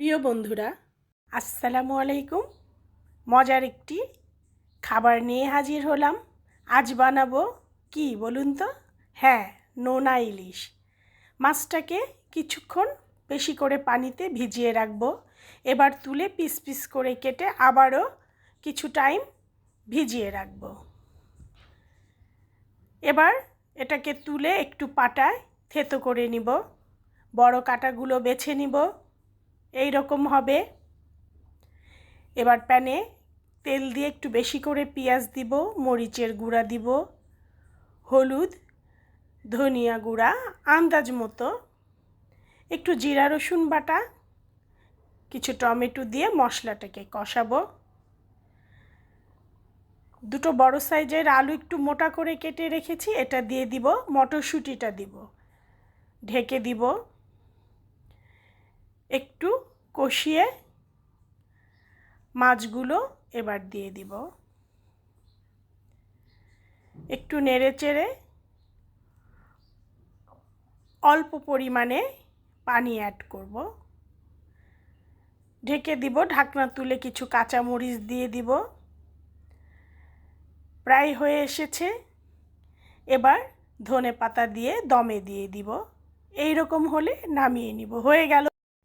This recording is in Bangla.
প্রিয় বন্ধুরা, আসসালামু আলাইকুম। মজার একটি খাবার নিয়ে হাজির হলাম। আজ বানাবো কি বলুন তো? হ্যাঁ, নোনা ইলিশ। মাছটাকে কিছুক্ষণ বেশি করে পানিতে ভিজিয়ে রাখবো। এবার তুলে পিস পিস করে কেটে আবারও কিছু টাইম ভিজিয়ে রাখবো। এবার এটাকে তুলে একটু পাটায় থেতো করে নিব। বড় কাঁটাগুলো বেছে নিব, এই রকম হবে। এবার প্যানে তেল দিয়ে একটু বেশি করে পেঁয়াজ দিব, মরিচের গুঁড়া দিব, হলুদ, ধনিয়া গুঁড়া আন্দাজ মতো, একটু জিরা রসুন বাটা, কিছু টমেটো দিয়ে মশলাটাকে কষাবো। দুটো বড় সাইজের আলু একটু মোটা করে কেটে রেখেছি, এটা দিয়ে দিব। মটরশুঁটিটা দিব, ঢেকে দিব। একটু কষিয়ে মাছগুলো এবার দিয়ে দিব। একটু নেড়ে চেড়ে অল্প পরিমাণে পানি অ্যাড করব। ঢেকে দিব, ঢাকনা তুলে কিছু কাঁচামরিচ দিয়ে দিব। প্রায় হয়ে এসেছে। এবার ধনেপাতা দিয়ে দমে দিয়ে দিব। এই রকম হলে নামিয়ে নিব। হয়ে গেল।